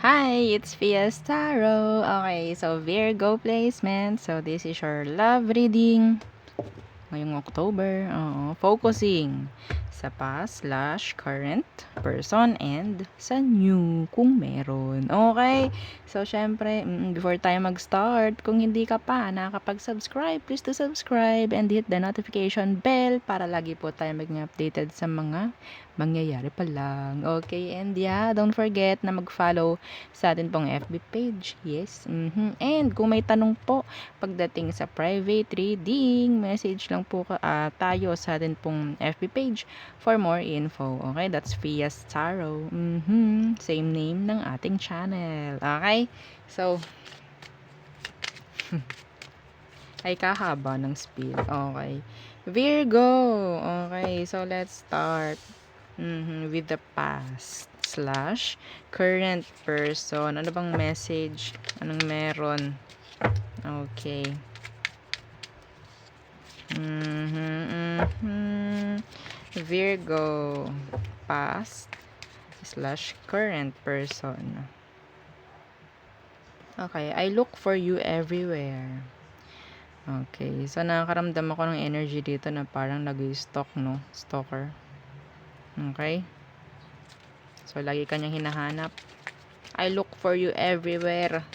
Hi, it's Fiestaro. Okay, so Virgo placement. So this is your love reading ngayong October. Focusing sa past slash current person and sa new kung meron. Okay? So syempre, before tayo mag-start, kung hindi ka pa nakakapag-subscribe, please to subscribe and hit the notification bell para lagi po tayo maging updated sa mga mangyayari pa lang. Okay? And yeah, don't forget na mag-follow sa atin pong FB page. Yes. And kung may tanong po pagdating sa private reading, message lang po tayo sa atin pong FB page for more info. Okay? That's Fias Tarot. Same name ng ating channel. Okay? So, ay kahaba ng spiel. Okay. Virgo. Okay. So, let's start with the past slash current person. Ano bang message? Anong meron? Okay. Virgo, past slash current person. Okay, I look for you everywhere. Okay, so nakakaramdam ako ng energy dito na parang nag-stalk, no? Stalker. Okay? So, lagi kanyang hinahanap. I look for you everywhere.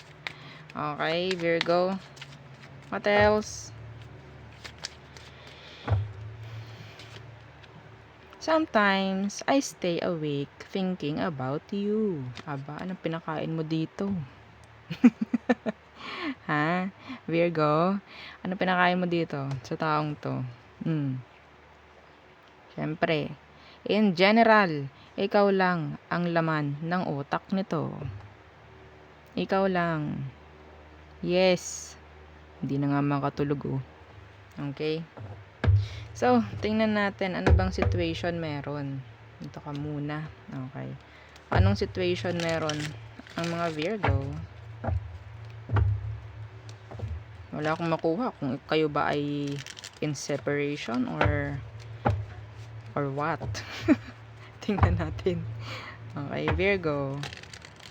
Okay, Virgo. What else? Sometimes, I stay awake thinking about you. Aba, anong pinakain mo dito? Ha? Virgo? Ano pinakain mo dito sa taong to? Siyempre, in general, ikaw lang ang laman ng utak nito. Ikaw lang. Yes. Hindi na nga makatulog, oh. Okay? So, tingnan natin ano bang situation meron. Dito ka muna. Okay. Anong situation meron ang mga Virgo? Wala akong makuha kung kayo ba ay in separation or what. Tingnan natin. Okay, Virgo.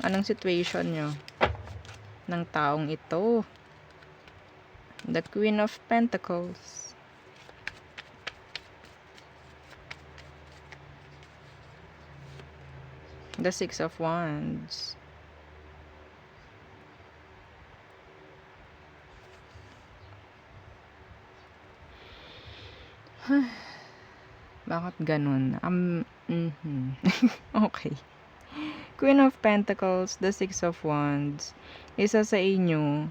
Anong situation nyo ng taong ito? The Queen of Pentacles. The Six of Wands. Bakit ganun? Okay. Queen of Pentacles, the Six of Wands. Isa sa inyo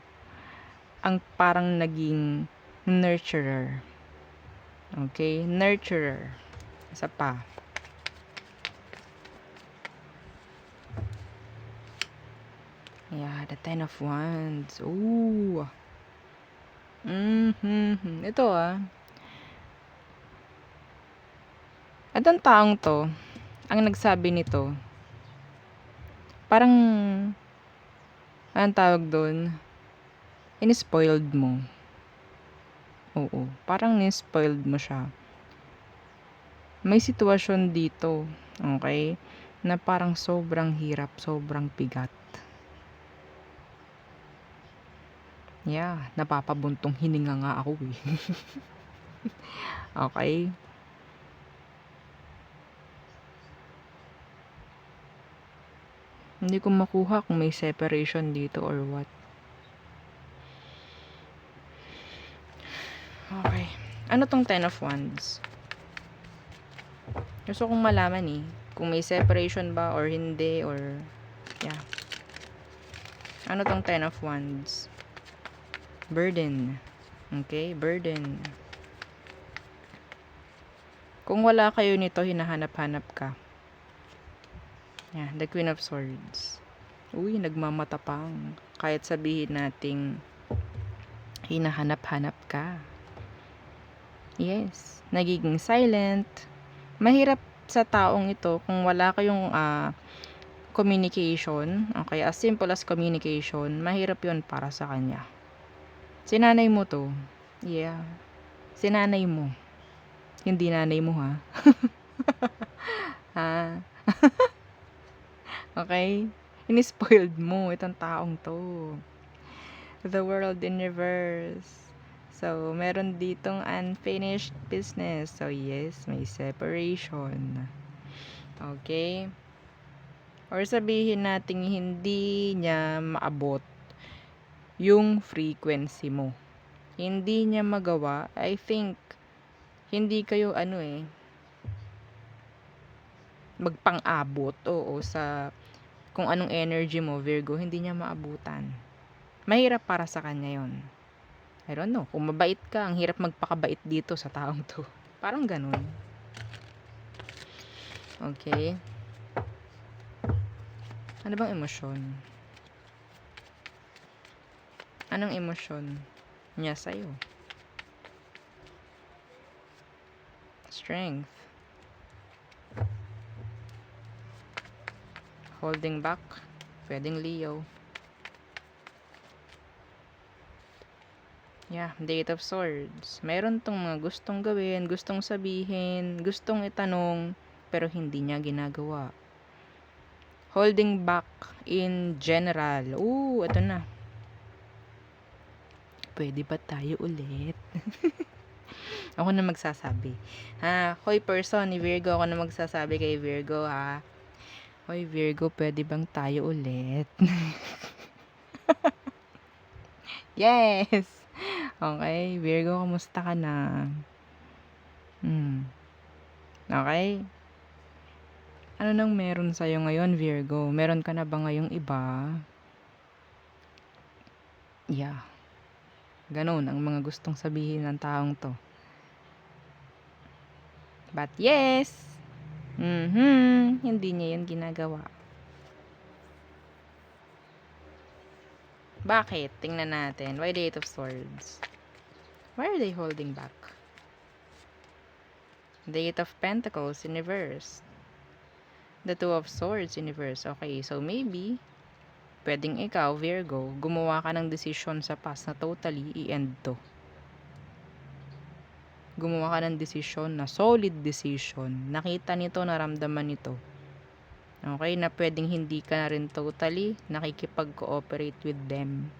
ang parang naging nurturer. Okay? Nurturer. Isa pa. Yeah, the Ten of Wands. Ooh. Ito At ang taong to, ang nagsabi nito, parang, anong tawag doon? In-spoiled mo. Oo, parang ni-spoiled mo siya. May sitwasyon dito, okay, na parang sobrang hirap, sobrang bigat. Yeah, napapabuntong hininga nga ako eh. Okay? Hindi ko makuha kung may separation dito or what. Okay. Ano tong Ten of Wands? Gusto kong malaman kung may separation ba or hindi or yeah. Ano tong Ten of Wands? Burden. Okay, burden. Kung wala kayo nito, hinahanap-hanap ka. Yeah, the Queen of Swords. Uy, nagmamatapang. Kahit sabihin nating hinahanap-hanap ka. Yes, nagiging silent. Mahirap sa taong ito kung wala kayong communication. Okay, as simple as communication, mahirap yun para sa kanya. Sinanay mo to. Yeah. Sinanay mo. Hindi nanay mo, ha? Ha? Okay? Ini-spoiled mo itong taong to. The world in reverse. So, meron ditong unfinished business. So, yes, may separation. Okay? Or sabihin natin hindi niya maabot yung frequency mo. Hindi niya magawa. I think, hindi kayo magpang-abot. Oo, sa kung anong energy mo, Virgo, hindi niya maabutan. Mahirap para sa kanya yon. I don't know. Kung mabait ka, ang hirap magpakabait dito sa taong to. Parang ganun. Okay. Ano bang emosyon? Anong emosyon niya sa'yo? Strength. Holding back. Pwedeng Leo. Yeah, Eight of Swords. Meron tong mga gustong gawin, gustong sabihin, gustong itanong, pero hindi niya ginagawa. Holding back in general. Ito na. Pwede ba tayo ulit? Ako na magsasabi. Hoy person ni Virgo, ako na magsasabi kay Virgo ha. Hoy Virgo, pwede bang tayo ulit? Yes! Okay, Virgo, kamusta ka na? Okay? Ano nang meron sa'yo ngayon, Virgo? Meron ka na ba ngayong iba? Yeah. Ganon ang mga gustong sabihin ng taong to. But yes! Hindi niya yun ginagawa. Bakit? Tingnan natin. Why the Eight of Swords? Why are they holding back? The Eight of Pentacles in reverse. The Two of Swords in reverse. Okay, so maybe pwedeng ikaw, Virgo, gumawa ka ng decision sa past na totally i-end to. Gumawa ka ng decision na solid decision. Nakita nito, naramdaman nito. Okay, na pwedeng hindi ka na rin totally nakikipag-cooperate with them.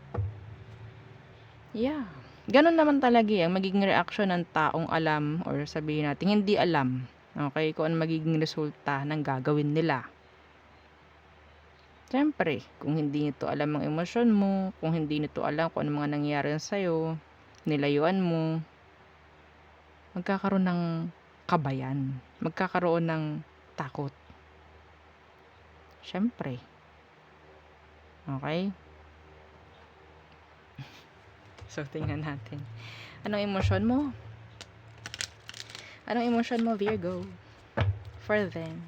Yeah. Ganun naman talaga ang magiging reaction ng taong alam or sabihin natin hindi alam. Okay, kung ano magiging resulta ng gagawin nila. Siyempre, kung hindi nito alam ang emosyon mo, kung hindi nito alam kung ano mga nangyayari sa'yo, nilayuan mo, magkakaroon ng kabayan. Magkakaroon ng takot. Siyempre. Okay? So, tingnan natin. Anong emosyon mo? Anong emosyon mo, Virgo? For them.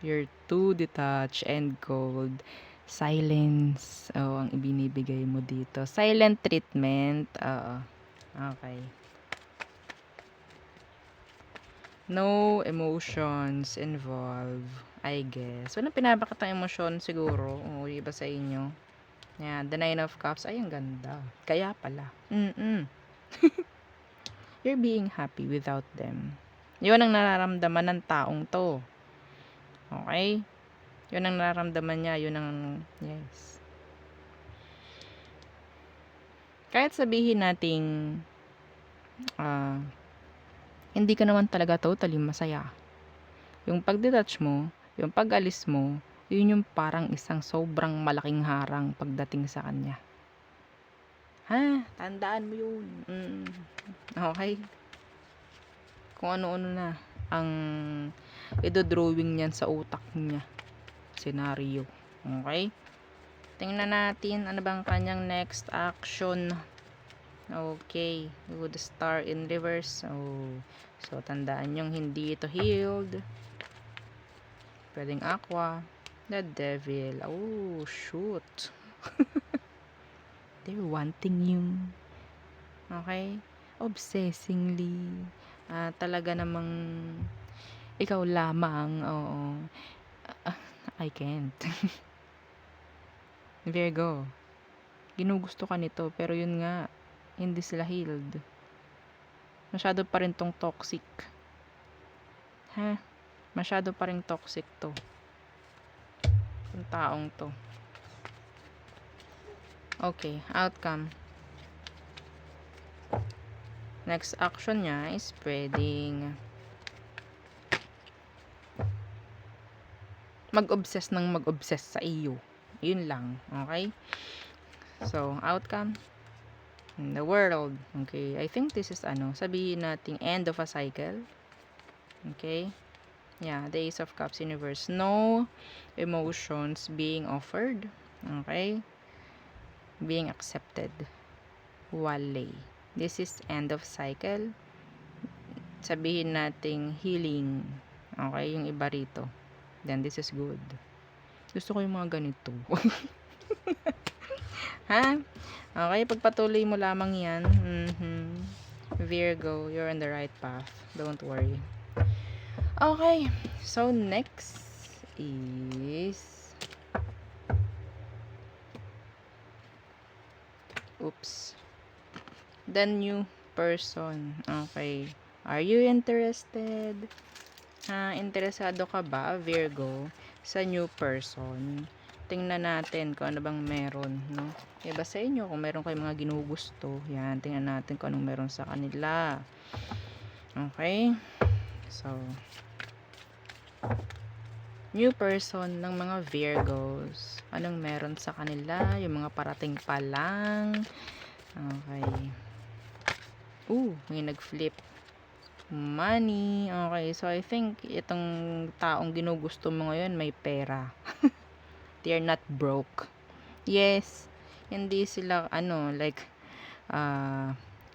You're too detached and cold. Silence. Ang ibinibigay mo dito. Silent treatment. Okay. No emotions involved, I guess. Walang pinabakat ng emosyon siguro. Iba sa inyo. Yan, the Nine of Cups. Ay, ang ganda. Kaya pala. You're being happy without them. Yun ang nararamdaman ng taong to. Okay? Yun ang nararamdaman niya. Yun ang, yes. Kahit sabihin nating, hindi ka naman talaga totally masaya. Yung pag-detach mo, yung pag-alis mo, yun yung parang isang sobrang malaking harang pagdating sa kanya. Tandaan mo yun. Okay? Kung ano-ano na ang idodrawing niyan sa utak niya. Senaryo. Okay? Tingnan natin ano bang kanyang next action. Okay. Good star in reverse. So, tandaan yung hindi ito healed. Pwedeng aqua. The devil. Shoot. They're wanting you. Okay? Obsessingly. Talaga namang ikaw lamang. I can't. Virgo. Ginugusto ka nito, pero yun nga, hindi sila healed. Masyado pa rin tong toxic. Ha? Masyado pa ring toxic to. Yung taong to. Okay, outcome. Next action niya is pwedeng mag-obsess ng mag-obsess sa iyo. Yun lang. Okay? So, outcome. In the world. Okay? I think this is sabihin nating end of a cycle. Okay? Yeah, the Ace of Cups universe. No emotions being offered. Okay? Being accepted. Wale. This is end of cycle. Sabihin nating healing. Okay? Yung iba rito. Then this is good. Gusto ko yung mga ganito. Ha? Okay, pagpatuloy mo lamang yan. Virgo, you're on the right path. Don't worry. Okay, so next is the new person. Okay, are you interested? Interesado ka ba, Virgo, sa new person? Tingnan natin kung ano bang meron, no? Iba sa inyo, kung meron kayong mga ginugusto, yan, tingnan natin kung anong meron sa kanila. Okay? So, new person ng mga Virgos. Anong meron sa kanila? Yung mga parating pa lang. Okay. May nag-flip. Money. Okay, so I think itong taong ginugusto mo ngayon may pera. They're not broke. Yes, hindi sila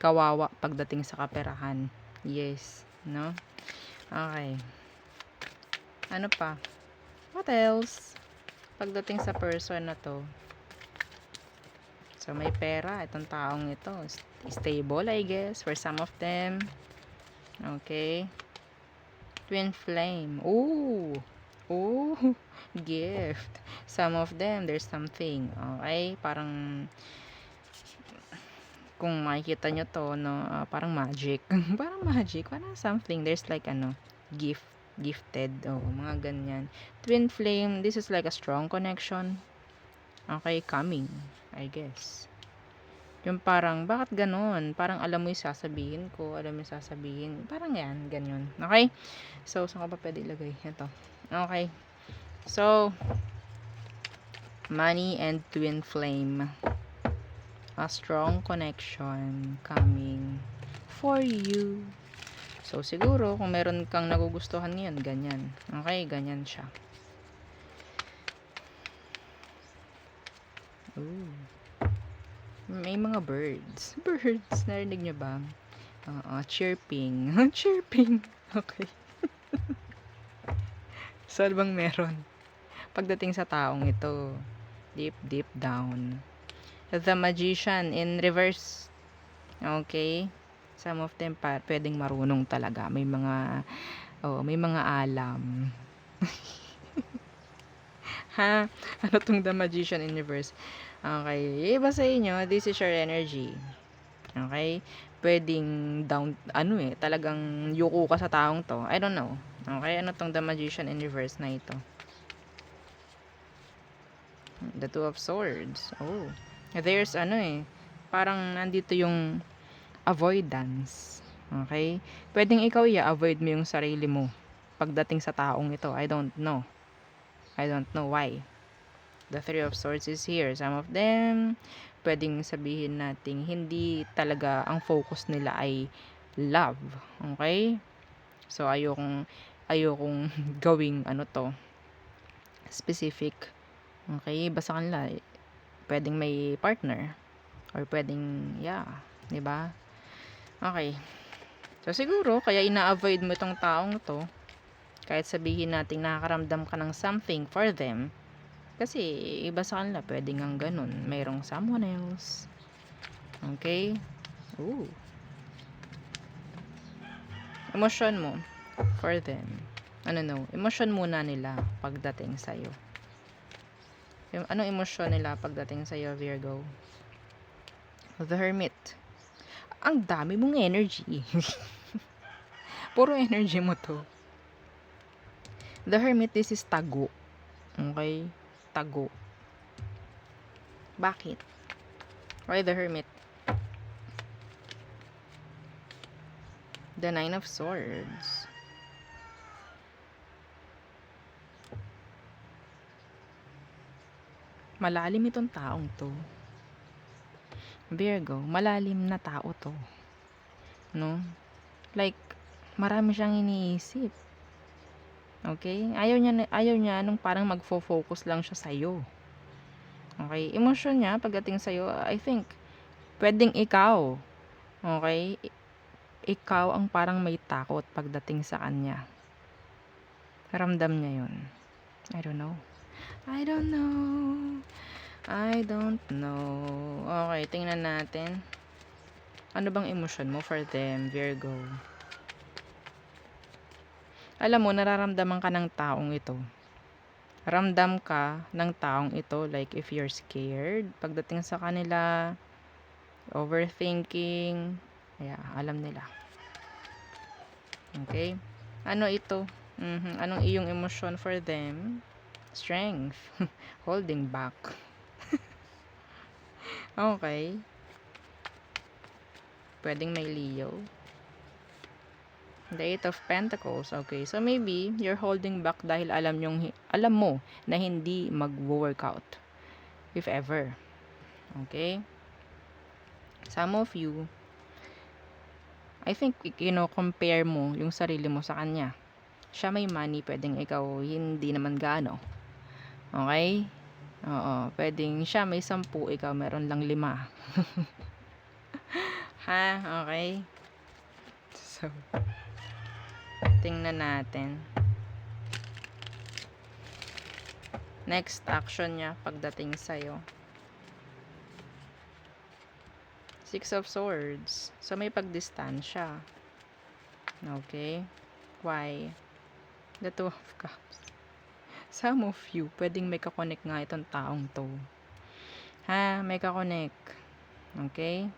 kawawa pagdating sa kaperahan. Yes, no? Okay. Ano pa? What else? Pagdating sa person na to. So may pera itong taong ito. Stable, I guess, for some of them. Okay. Twin flame. Gift. Some of them, there's something. Okay? Parang kung makikita nyo to, no, parang magic. Parang magic. Parang something. There's like, gifted. Mga ganyan. Twin flame, this is like a strong connection. Okay, coming, I guess. Yung parang, bakit ganon? Parang alam mo yung sasabihin ko, alam mo yung sasabihin. Parang yan, ganyan. Okay? So, saan ka ba pwede ilagay? Ito. Okay. So, money and twin flame. A strong connection coming for you. So, siguro, kung meron kang nagugustuhan ngayon, ganyan. Okay, ganyan siya. May mga birds. Birds, narinig nyo ba? Chirping. Chirping. Okay. So, bang meron? Pagdating sa taong ito, deep down. The Magician in reverse. Okay? Some of them pwedeng marunong talaga. May mga alam. Ha? Ano tong The Magician in reverse? Okay. Iba sa inyo, this is your energy. Okay? Pwedeng down, talagang yuko ka sa taong to. I don't know. Okay? Ano tong The Magician in reverse na ito? The Two of Swords. There's parang nandito yung avoidance. Okay? Pwedeng ikaw i-avoid mo yung sarili mo pagdating sa taong ito. I don't know why. The Three of Swords is here. Some of them, pwedeng sabihin nating hindi talaga ang focus nila ay love. Okay? So, ayokong gawing specific. Okay? Basta kanila, pwedeng may partner. Or pwedeng, diba? Okay. So, siguro, kaya ina-avoid mo itong taong to. Kahit sabihin natin nakakaramdam ka ng something for them. Kasi, iba sa kanila, pwedeng ang ganun. Mayroong someone else. Okay? Emosyon mo for them. Emosyon muna nila pagdating sa'yo. Anong emosyon nila pagdating sa'yo, Virgo? The Hermit. Ang dami mong energy. Puro energy mo to. The Hermit, this is tago. Okay? Tago. Bakit? Why the Hermit? The Nine of Swords. Malalim itong taong to. Virgo, malalim na tao to. No? Like, marami siyang iniisip. Okay? Ayaw niya nung parang magfo-focus lang siya sa'yo. Okay? Emosyon niya pagdating sa'yo, I think, pwedeng ikaw. Okay? Ikaw ang parang may takot pagdating sa kanya. Ramdam niya yun. I don't know. I don't know. I don't know. Okay, tingnan natin. Ano bang emosyon mo for them, Virgo? Alam mo, nararamdaman ka ng taong ito. Ramdam ka ng taong ito, like if you're scared, pagdating sa kanila, overthinking, yeah, alam nila. Okay? Ano ito? Anong iyong emosyon for them? Strength. Holding back. Okay. Pwedeng may Leo. The Eight of Pentacles. Okay. So, maybe, you're holding back dahil alam mo na hindi mag-workout. If ever. Okay? Some of you, I think, compare mo yung sarili mo sa kanya. Siya may money, pwedeng ikaw hindi naman gaano. Okay? Oo, pwedeng siya may 10, ikaw meron lang 5. Ha? Okay? So, tingnan natin. Next action niya pagdating sa'yo. Six of Swords. So, may pagdistansya. Okay? Why? The Two of Cups. Some of you, pwedeng may kakonek nga itong taong to. Ha? May kakonek. Okay?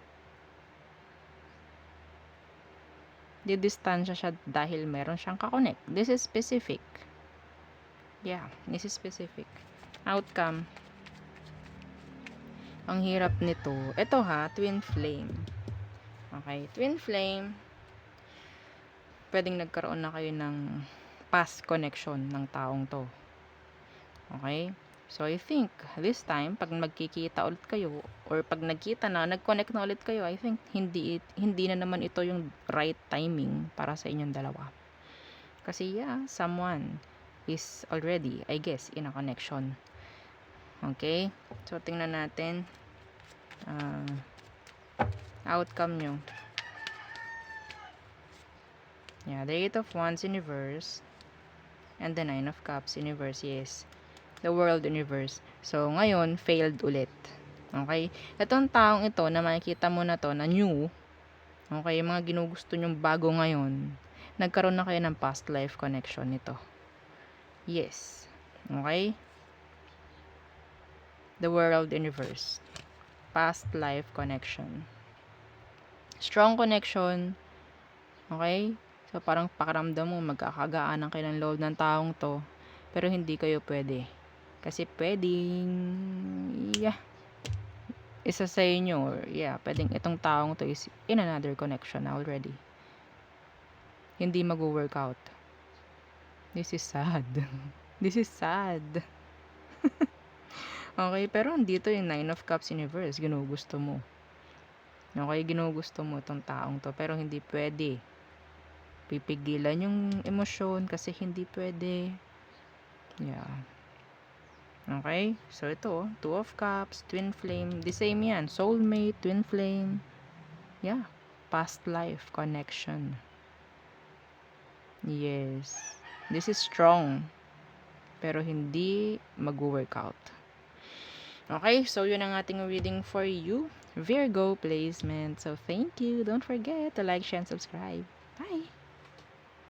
Didistansya siya dahil meron siyang kakonek. This is specific. Yeah, this is specific. Outcome. Ang hirap nito. Ito ha, twin flame. Okay, twin flame. Pwedeng nagkaroon na kayo ng past connection ng taong to. Okay? So, I think, this time, pag magkikita ulit kayo, or pag nagkita na, nag-connect na ulit kayo, I think, hindi na naman ito yung right timing para sa inyong dalawa. Kasi, yeah, someone is already, I guess, in a connection. Okay? So, tingnan natin, outcome nyo. Yeah, the Eight of Wands in reverse, and the Nine of Cups in reverse, yes. The World Universe. So, ngayon, failed ulit. Okay? Itong taong ito, na makikita mo na to, na new, okay, yung mga ginugusto nyong bago ngayon, nagkaroon na kayo ng past life connection nito. Yes. Okay? The World Universe. Past life connection. Strong connection. Okay? So, parang pakiramdam mo, magkakagaanan kayo ng loob ng taong to, pero hindi kayo pwede. Kasi pwedeng, yeah, isa sa inyo, or yeah, pwedeng itong taong to is in another connection already. Hindi mag-workout. This is sad. This is sad. Okay, pero andito yung Nine of Cups Universe, ginugusto mo. Okay, ginugusto mo itong taong to, pero hindi pwede. Pipigilan yung emosyon kasi hindi pwede. Yeah. Okay? So, ito, Two of Cups, Twin Flame, the same yan. Soulmate, Twin Flame. Yeah. Past life connection. Yes. This is strong. Pero hindi mag-workout. Okay? So, yun ang ating reading for you. Virgo placement. So, thank you. Don't forget to like, share, and subscribe. Bye!